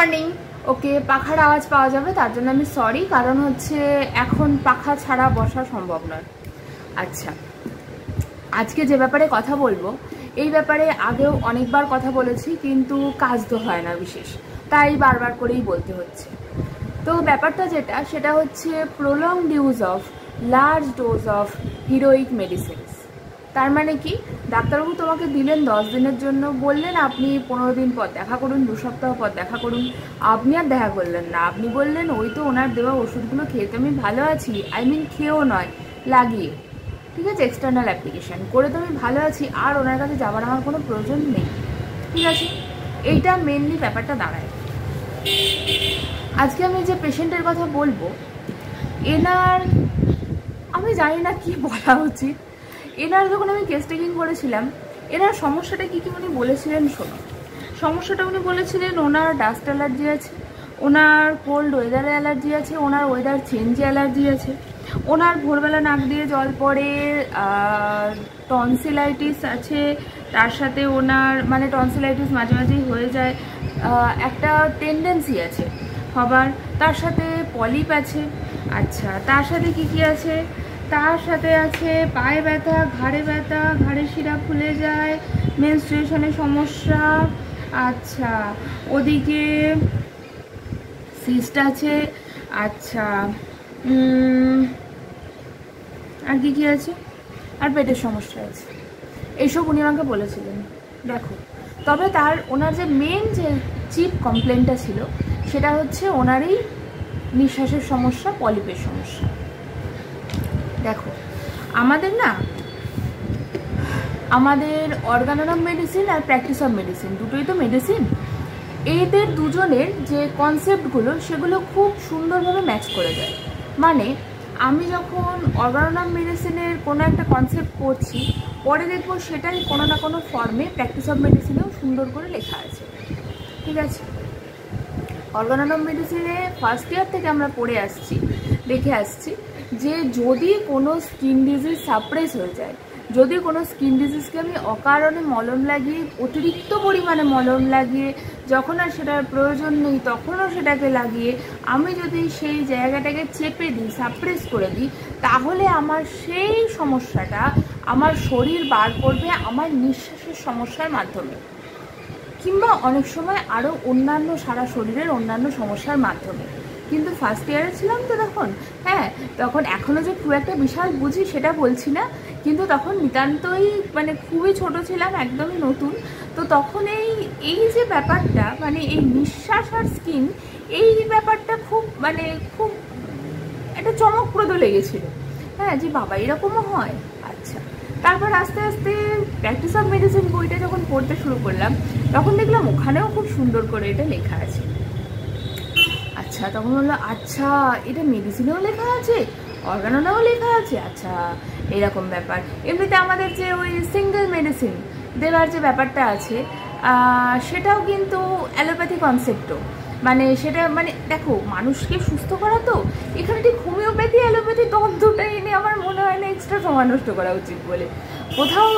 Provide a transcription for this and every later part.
Morning. ওকে, পাখার আওয়াজ পাওয়া যাবে, তার জন্য আমি সরি, কারণ হচ্ছে এখন পাখা ছাড়া বসা সম্ভব নয়। আচ্ছা, আজকে যে ব্যাপারে কথা বলবো, এই ব্যাপারে আগেও অনেকবার কথা বলেছি, কিন্তু কাজ তো হয় না বিশেষ, তাই বারবার করেই বলতে হচ্ছে। তো ব্যাপারটা যেটা, সেটা হচ্ছে prolonged use of large dose of heroic medicines. তার মানে কি, ডাক্তারবাবু তোমাকে দিলেন 10 দিনের জন্য, বললেন আপনি 15 দিন পর দেখা করুন, 2 সপ্তাহ পর দেখা করুন। আপনি আর দেখা করলেন না, আপনি বললেন ওই তো ওনার দেওয়া ওষুধগুলো খেয়ে তো আমি ভালো আছি, খেয়েও নয়, লাগিয়ে, ঠিক আছে, এক্সটার্নাল অ্যাপ্লিকেশান করে তো আমি ভালো আছি, আর ওনার কাছে যাওয়ার আমার কোনো প্রয়োজন নেই। ঠিক আছে, এইটা মেনলি ব্যাপারটা দাঁড়ায়। আজকে আমি যে পেশেন্টের কথা বলবো, এনার আমি জানি না কি বলা উচিত। এনার যখন আমি কেস টেকিং করেছিলাম, এনার সমস্যাটা কী উনি বলেছিলেন শোনো। সমস্যাটা উনি বলেছিলেন ওনার ডাস্ট অ্যালার্জি আছে, ওনার কোল্ড ওয়েদারে অ্যালার্জি আছে, ওনার ওয়েদার চেঞ্জে অ্যালার্জি আছে, ওনার ভোরবেলা নাক দিয়ে জল পড়ে, টনসিলাইটিস আছে, তার সাথে ওনার টনসিলাইটিস মাঝে মাঝেই হয়ে যায়, একটা টেন্ডেন্সি আছে হবার, তার সাথে পলিপ আছে। আচ্ছা, তার সাথে কি আছে, তার সাথে আছে পায়ে ব্যথা, ঘাড়ে ব্যথা, ঘাড়ে শিরা ফুলে যায়, মেনস্ট্রুয়েশনের সমস্যা। আচ্ছা, ওদিকে সিস্ট আছে। আচ্ছা, আর কি আছে, আর পেটের সমস্যা আছে। এইসব উনি আমাকে বলেছিলেন। দেখো, তবে ওনার যে মেন যে চিপ কমপ্লেনটা ছিল, সেটা হচ্ছে ওনারই নিঃশ্বাসের সমস্যা, পলিপের সমস্যা। দেখো, আমাদের অর্গানন অফ মেডিসিন আর প্র্যাকটিস অফ মেডিসিন দুটোই তো মেডিসিন। এদের দুজনের যে কনসেপ্টগুলো, সেগুলো খুব সুন্দরভাবে ম্যাচ করে যায়। আমি যখন অর্গানন অফ মেডিসিনের কোনো একটা কনসেপ্ট পড়ছি, পরে দেখবো সেটাই কোনো না কোনো ফর্মে প্র্যাকটিস অফ মেডিসিনেও সুন্দর করে লেখা আছে। ঠিক আছে, অর্গানন অফ মেডিসিনে ফার্স্ট ইয়ার থেকে আমরা দেখে আসছি যে যদি কোনো স্কিন ডিজিজ সাপ্রেস হয়ে যায়, যদি কোনো স্কিন ডিজিজকে আমি অকারণে মলম লাগিয়ে, অতিরিক্ত পরিমাণে মলম লাগিয়ে, যখন আর সেটার প্রয়োজন নেই তখনও সেটাকে লাগিয়ে আমি যদি সেই জায়গাটাকে চেপে দিই, সাপ্রেস করে দিই, তাহলে আমার সেই সমস্যাটা আমার শরীর বার করবে আমার নিঃশ্বাসের সমস্যার মাধ্যমে, কিংবা অনেক সময় আরও অন্যান্য সারা শরীরের অন্যান্য সমস্যার মাধ্যমে। কিন্তু ফার্স্ট ইয়ারে ছিলাম তো তখন এখনও যে খুব একটা বিশাল বুঝি সেটা বলছি না, কিন্তু তখন নিতান্তই খুবই ছোট ছিলাম, একদমই নতুন। তো তখন এই যে ব্যাপারটা, এই নিঃশ্বাস আর স্কিন, এই ব্যাপারটা খুব খুব একটা চমকপ্রদ লেগেছিল। যে বাবা এরকমও হয়। আচ্ছা, তারপর আস্তে আস্তে প্র্যাকটিস অফ মেডিসিন বইটা যখন পড়তে শুরু করলাম, তখন দেখলাম ওখানেও খুব সুন্দর করে এটা লেখা আছে। আচ্ছা, তখন বললো আচ্ছা এটা মেডিসিনেও লেখা আছে, অর্গাননেও লেখা আছে। আচ্ছা, এরকম ব্যাপার। এমনিতে আমাদের যে ওই সিঙ্গেল মেডিসিন দেওয়ার যে ব্যাপারটা আছে, সেটাও কিন্তু অ্যালোপ্যাথি কনসেপ্টও, সেটা দেখো, মানুষকে সুস্থ করা তো, এখানে ঠিক হোমিওপ্যাথি অ্যালোপ্যাথি দ্বন্দ্বটা এনে আমার মনে হয় না এক্সট্রা সময় নষ্ট করা উচিত বলে। কোথাও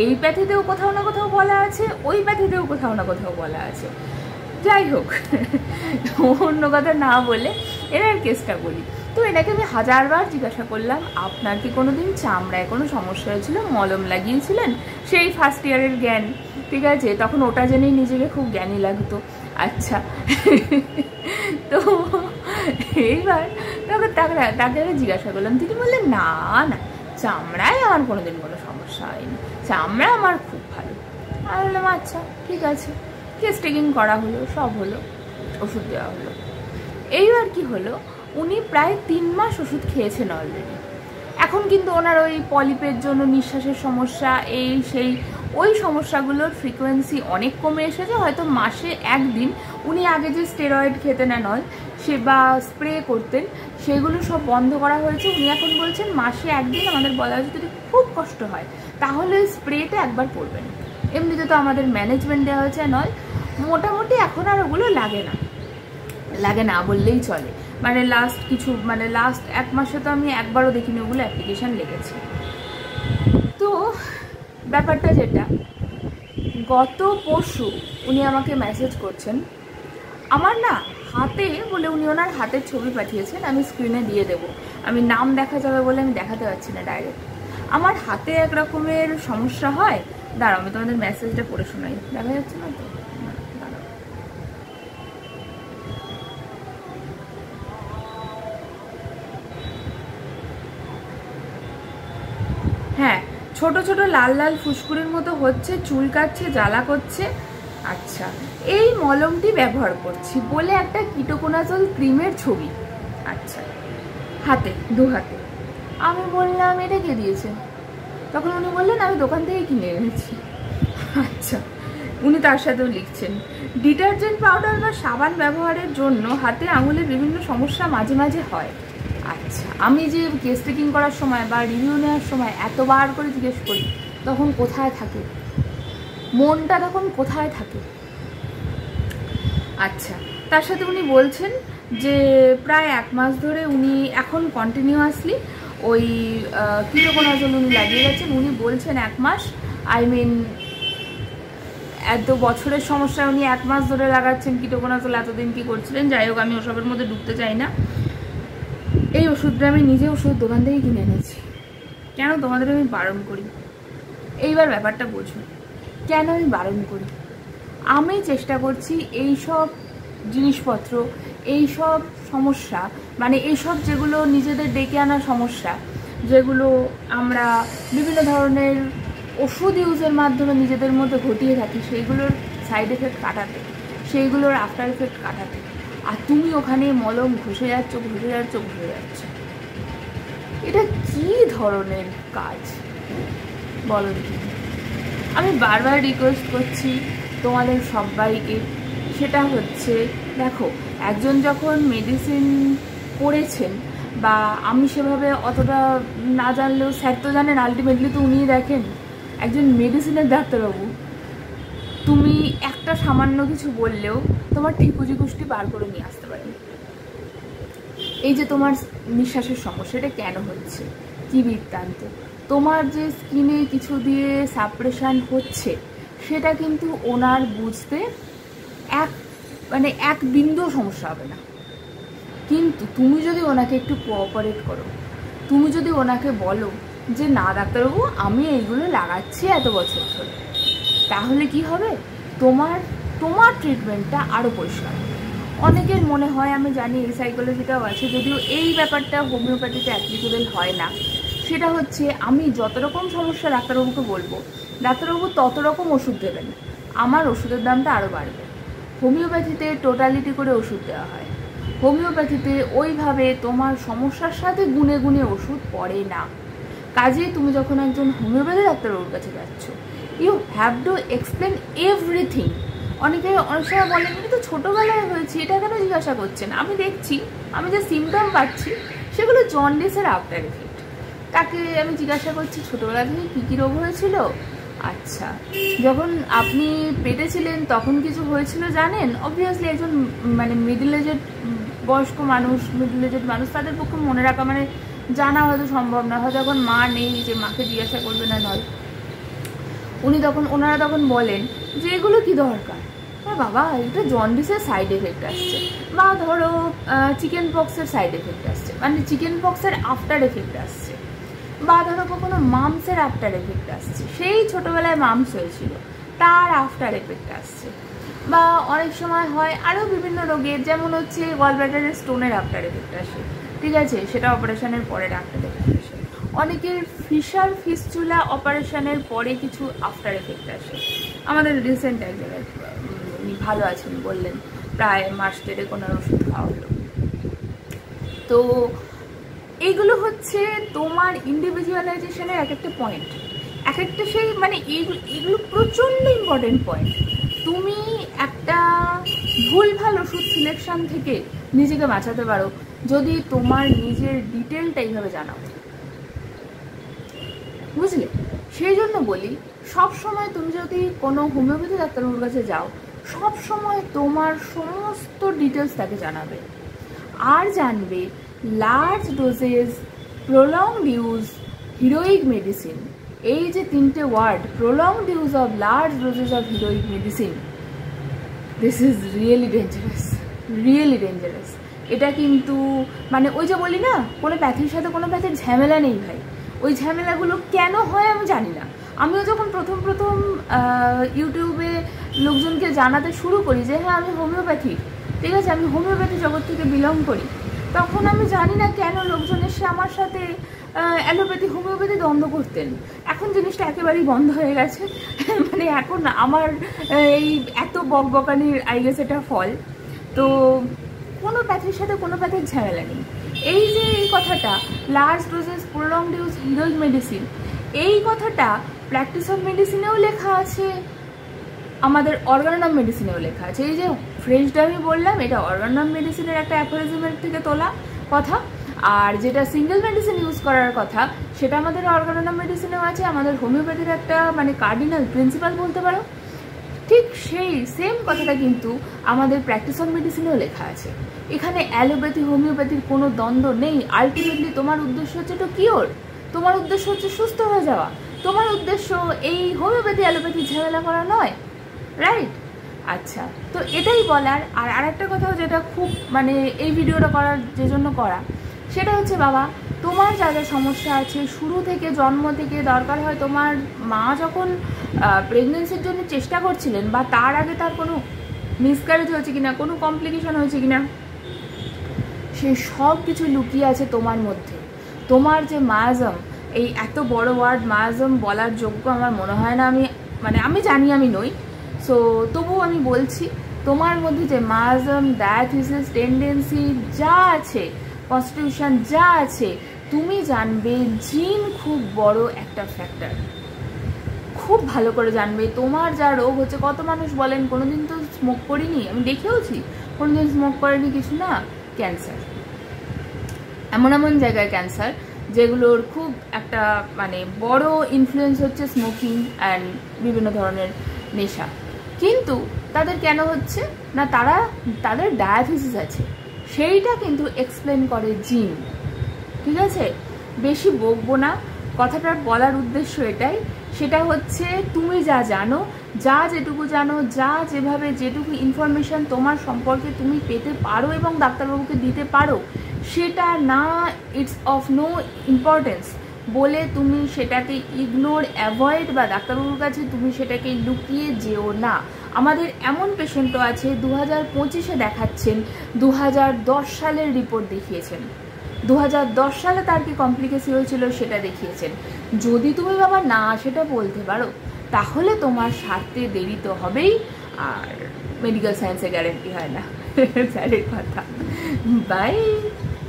এই প্যাথিতেও কোথাও না কোথাও বলা আছে, ওই প্যাথিতেও কোথাও না কোথাও বলা আছে। যাই হোক, অন্য কথা না বলে এনার কেসটা বলি। তো এনাকে আমি 1000 বার জিজ্ঞাসা করলাম, আপনার কি কোনো দিন চামড়ায় কোনো সমস্যা হয়েছিল, মলম লাগিয়েছিলেন? সেই ফার্স্ট ইয়ারের জ্ঞান, ঠিক আছে, তখন ওটা জেনেই নিজেকে খুব জ্ঞানী লাগতো। আচ্ছা, তো এইবার তাকে জিজ্ঞাসা করলাম, তিনি বললেন না না, চামড়ায় আমার কোনোদিন কোনো সমস্যা হয়নি, চামড়া আমার খুব ভালো। আমি বললাম আচ্ছা ঠিক আছে, কেস টেকিং করা হলো, সব হলো, ওষুধ দেওয়া হলো। এইবার কি হলো, উনি প্রায় 3 মাস ওষুধ খেয়েছেন অলরেডি। এখন কিন্তু ওনার ওই পলিপের জন্য নিঃশ্বাসের সমস্যা, সেই ওই সমস্যাগুলোর ফ্রিকোয়েন্সি অনেক কমে এসেছে। হয়তো মাসে 1 দিন উনি আগে যে স্টেরয়েড খেতেন বা স্প্রে করতেন, সেগুলো সব বন্ধ করা হয়েছে। উনি এখন বলছেন মাসে 1 দিন, আমাদের বলা হয়েছে যদি খুব কষ্ট হয় তাহলে ওই স্প্রেটা একবার করবেন। এমনিতে তো আমাদের ম্যানেজমেন্ট দেওয়া হয়েছে মোটামুটি এখন আর ওগুলো লাগে না বললেই চলে। লাস্ট 1 মাসে তো আমি একবারও দেখিনি ওগুলো অ্যাপ্লিকেশান লেগেছে। তো ব্যাপারটা যেটা, গত পরশু উনি আমাকে মেসেজ করছেন, আমার না হাতে বলে উনি ওনার হাতের ছবি পাঠিয়েছেন, আমি স্ক্রিনে দিয়ে দেবো, আমি নাম দেখা যাবে বলে আমি দেখাতে পারছি না ডাইরেক্ট। আমার হাতে এক রকমের সমস্যা হয়, দাঁড়াও আমি তোমাদের মেসেজটা পড়ে শোনাই, দেখা যাচ্ছে না তো, হ্যাঁ ছোট ছোট লাল লাল ফুসকুড়ির মতো হচ্ছে, চুল কাটছে, জ্বালা করছে। আচ্ছা এই মলমটি ব্যবহার করছি বলে একটা কিটোকোনাজল ক্রিমের ছবি, আচ্ছা হাতে, দু হাতে। আমি বললাম এটা কে দিয়েছে? তখন উনি বললেন আমি দোকান থেকে কিনে এনেছি। আচ্ছা উনি তার সাথেও লিখছেন, ডিটারজেন্ট পাউডার বা সাবান ব্যবহারের জন্য হাতে আঙুলে বিভিন্ন সমস্যা মাঝে মাঝে হয়। আচ্ছা আমি যে কেস টেকিং করার সময় বা রিভিউ নেওয়ার সময় এতবার করে জিজ্ঞেস করি, তখন কোথায় থাকে মনটা, তখন কোথায় থাকে? আচ্ছা তার সাথে উনি বলছেন যে প্রায় 1 মাস ধরে উনি এখন কন্টিনিউয়াসলি ওই কিটোকোনাজল উনি লাগিয়ে গেছেন। উনি বলছেন 1 মাস, আই মিন এত বছরের সমস্যা উনি 1 মাস ধরে লাগাচ্ছেন কিটোকোনাজল, এতদিন কি করছিলেন। যাই হোক আমি ওসবের মধ্যে ঢুকতে চাই না। এই ওষুধটা আমি নিজে ওষুধ দোকান থেকে কিনে এনেছি। কেন তোমাদের আমি বারণ করি? এইবার ব্যাপারটা বোঝো কেন আমি বারণ করি। আমি চেষ্টা করছি এই সব জিনিসপত্র, এই সব সমস্যা, মানে এইসব যেগুলো নিজেদের ডেকে আনা সমস্যা, যেগুলো আমরা বিভিন্ন ধরনের ওষুধ ইউজের মাধ্যমে নিজেদের মধ্যে ঘটিয়ে থাকি, সেইগুলোর সাইড এফেক্ট কাটাতে, সেইগুলোর আফটার এফেক্ট কাটাতে। আর তুমি ওখানে মলম ঘষে যাচ্ছ, এটা কি ধরনের কাজ বলো দেখি? আমি বারবার রিকোয়েস্ট করছি তোমাদের সবাইকে, সেটা হচ্ছে দেখো একজন যখন মেডিসিন করেছেন, বা আমি সেভাবে অতটা না জানলেও স্যার তো জানেন, আলটিমেটলি তো উনিই দেখেন, একজন মেডিসিনের ডাক্তারবাবু, তুমি একটা সামান্য কিছু বললেও তোমার ঠিকুজি কুষ্টি বার করে নিয়ে আসতে পারেন। এই যে তোমার নিঃশ্বাসের সমস্যা, এটা কেন হচ্ছে, কি বৃত্তান্ত, তোমার যে স্কিনে কিছু দিয়ে সাপ্রেশন হচ্ছে, সেটা কিন্তু ওনার বুঝতে এক বিন্দু সমস্যা হবে না। কিন্তু তুমি যদি ওনাকে একটু কোঅপারেট করো, তুমি যদি ওনাকে বলো যে না ডাক্তারবাবু আমি এইগুলো লাগাচ্ছি এত বছর ধরে, তাহলে কি হবে, তোমার ট্রিটমেন্টটা আরও পরিষ্কার হবে। অনেকের মনে হয়, আমি জানি এই সাইকোলজিটাও আছে, যদিও এই ব্যাপারটা হোমিওপ্যাথিতে অ্যাপ্লিকেবল হয় না। সেটা হচ্ছে আমি যত রকম সমস্যা ডাক্তারবাবুকে বলবো, ডাক্তারবাবু তত রকম ওষুধ দেবেন, আমার ওষুধের দামটা আরও বাড়বে। হোমিওপ্যাথিতে টোটালিটি করে ওষুধ দেওয়া হয়, হোমিওপ্যাথিতে ওইভাবে তোমার সমস্যার সাথে গুনে গুনে ওষুধ পড়ে না। কাজেই তুমি যখন একজন হোমিওপ্যাথি ডাক্তারবাবুর কাছে যাচ্ছ, you have to explain everything. অনেকে অনেক সময় বলেন এটা তো ছোটোবেলায় হয়েছে, এটা কেন জিজ্ঞাসা করছেন? আমি দেখছি আমি যে সিমটম পাচ্ছি সেগুলো জন্ডিসের আফটার এফেক্ট। তাকে আমি জিজ্ঞাসা করছি ছোটোবেলা থেকে কী কী রোগ হয়েছিল। আচ্ছা যখন আপনি পেটে ছিলেন তখন কিছু হয়েছিল জানেন? অবভিয়াসলি একজন মিডল এজেড বয়স্ক মানুষ, মিডল এজেড মানুষ, তাদের পক্ষে মনে রাখা জানা হয়তো সম্ভব না, হয়তো এখন মা নেই যে মাকে জিজ্ঞাসা করবে না, নয়। ওনারা তখন বলেন যে এগুলো কি দরকার, বাবা এটা জন্ডিসের সাইড এফেক্ট আসছে, বা ধরো চিকেন পক্সের সাইড এফেক্ট আসছে, চিকেন পক্সের আফটার এফেক্ট আসছে, বা ধরো কখনো মামসের আফটার এফেক্ট আসছে, সেই ছোটোবেলায় মামস হয়েছিল তার আফটার এফেক্ট আসছে, বা অনেক সময় হয় আরও বিভিন্ন রোগের, যেমন হচ্ছে গলব্লাডারের স্টোনের আফটার এফেক্ট আসে, ঠিক আছে, সেটা অপারেশনের পরে আফটার এফেক্ট আসে। অনেকের ফিশার ফিস্চুলা অপারেশনের পরে কিছু আফটার এফেক্ট আসে। আমাদের রিসেন্ট এক জায়গায় উনি ভালো আছেন বললেন, প্রায় মাস দেড়ে কোনো ওষুধ খাওয়া হলো। তো এইগুলো হচ্ছে তোমার ইন্ডিভিজুয়ালাইজেশনের এক একটা পয়েন্ট, এক একটা সেই এগুলো প্রচণ্ড ইম্পর্টেন্ট পয়েন্ট। তুমি একটা ভুলভাল ওষুধ সিলেকশন থেকে নিজেকে বাঁচাতে পারো যদি তোমার নিজের ডিটেলটা এইভাবে জানাও, বুঝলে? সেই জন্য বলি সব সময় তুমি যদি কোনো হোমিওপ্যাথি ডাক্তারবাবুর কাছে যাও, সব সময় তোমার সমস্ত ডিটেলস তাকে জানাবে, আর জানবে large doses, prolonged use, heroic medicine. এই যে 3টে word, prolonged use of large doses of heroic medicine, this is really dangerous. Really dangerous. এটা কিন্তু মানে ওই যে বলি না, কোনো প্যাথির সাথে কোনো প্যাথির ঝামেলা নেই ভাই। ওই ঝামেলাগুলো কেন হয় আমি জানি না। আমিও যখন প্রথম ইউটিউবে লোকজনকে জানাতে শুরু করি যে হ্যাঁ আমি হোমিওপ্যাথি, ঠিক আছে, আমি হোমিওপ্যাথি জগৎ থেকে বিলং করি, তখন আমি জানি না কেন লোকজন এসে আমার সাথে অ্যালোপ্যাথি হোমিওপ্যাথি দ্বন্দ্ব করতেন। এখন জিনিসটা একেবারেই বন্ধ হয়ে গেছে। মানে এখন আমার এই এত বকবকানির আই গেস এটা ফল। তো কোনো প্যাথির সাথে কোনো প্যাথির ঝামেলা নেই। এই যে এই কথাটা large doses prolonged use heroic medicine, এই কথাটা প্র্যাকটিস অফ মেডিসিনেও লেখা আছে, আমাদের অর্গানম মেডিসিনেও লেখা আছে। এই যে ফ্রেঞ্চটা আমি বললাম, এটা অর্গানম মেডিসিনের একটা অ্যাফোরিজমের থেকে তোলা কথা, আর যেটা সিঙ্গেল মেডিসিন ইউজ করার কথা সেটা আমাদের অর্গানম মেডিসিনেও আছে, আমাদের হোমিওপ্যাথির একটা মানে কার্ডিনাল প্রিন্সিপাল বলতে পারো। ঠিক সেই সেম কথাটা কিন্তু আমাদের প্র্যাকটিস অফ মেডিসিনেও লেখা আছে। এখানে অ্যালোপ্যাথি হোমিওপ্যাথির কোনো দ্বন্দ্ব নেই। আলটিমেটলি তোমার উদ্দেশ্য হচ্ছে টু কিওর, তোমার উদ্দেশ্য হচ্ছে সুস্থ হয়ে যাওয়া, তোমার উদ্দেশ্য এই হোমিওপ্যাথি অ্যালোপ্যাথি ঝামেলা করা নয়, রাইট? আচ্ছা, তো এটাই বলার। আর আরেকটা কথা যেটা খুব মানে এই ভিডিওটা করার যে জন্য করা, সেটা হচ্ছে বাবা তোমার যা যা সমস্যা আছে শুরু থেকে জন্ম থেকে, দরকার হয় তোমার মা যখন প্রেগনেন্সির জন্য চেষ্টা করছিলেন বা তার আগে তার কোনো মিসক্যারেজ হয়েছে কিনা, কোনো কমপ্লিকেশন হয়েছে কিনা, সেই সব কিছু লুকিয়ে আছে তোমার মধ্যে। তোমার যে মায়াজম, এই এত বড় ওয়ার্ড মায়াজম বলার যোগ্য আমার মনে হয় না, আমি জানি আমি নই, সো তবুও আমি বলছি, তোমার মধ্যে যে মায়াজম, ডায়াথিসিস টেন্ডেন্সি যা আছে, কনস্টিটিউশন যা আছে, তুমি জানবে জিন খুব বড় একটা ফ্যাক্টর, খুব ভালো করে জানবে। তোমার যা রোগ হচ্ছে, কত মানুষ বলেন কোনোদিন তো স্মোক করিনি, আমি দেখেওছি, কোনোদিন স্মোক করেনি, কিছু না, ক্যান্সার। এমন এমন জায়গায় ক্যান্সার যেগুলোর খুব একটা মানে বড় ইনফ্লুয়েন্স হচ্ছে স্মোকিং অ্যান্ড বিভিন্ন ধরনের নেশা। কিন্তু তাদের কেন হচ্ছে না, তাদের ডায়াবেটিস আছে, সেইটা কিন্তু এক্সপ্লেন করে জিন, ঠিক আছে? বেশি বকবো না, কথাটার বলার উদ্দেশ্য এটাই, সেটা হচ্ছে তুমি যা জানো, যা যেটুকু জানো, যা যেভাবে যেটুকু ইনফরমেশন তোমার সম্পর্কে তুমি পেতে পারো এবং ডাক্তারবাবুকে দিতে পারো, সেটা না ইটস অফ নো ইম্পর্টেন্স বলে তুমি সেটাকে ইগনোর, অ্যাভয়েড বা ডাক্তারবাবুর কাছে তুমি সেটাকে লুকিয়ে যেও না। আমাদের এমন পেশেন্টও আছে 2025-এ দেখাচ্ছেন, 2010 সালের রিপোর্ট দেখিয়েছেন, 2010 সালে তার কি কমপ্লিকেশন হয়েছিল সেটা দেখিয়েছেন। যদি তুমি বাবা না সেটা বলতে পারো, তাহলে তোমার স্বার্থে দেরি তো হবেই, আর মেডিকেল সায়েন্সে গ্যারেন্টি হয় না, স্যারের কথা। বাই,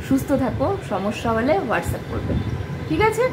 সুস্থ থাকো, সমস্যা হলে হোয়াটসঅ্যাপ করবে, ঠিক আছে?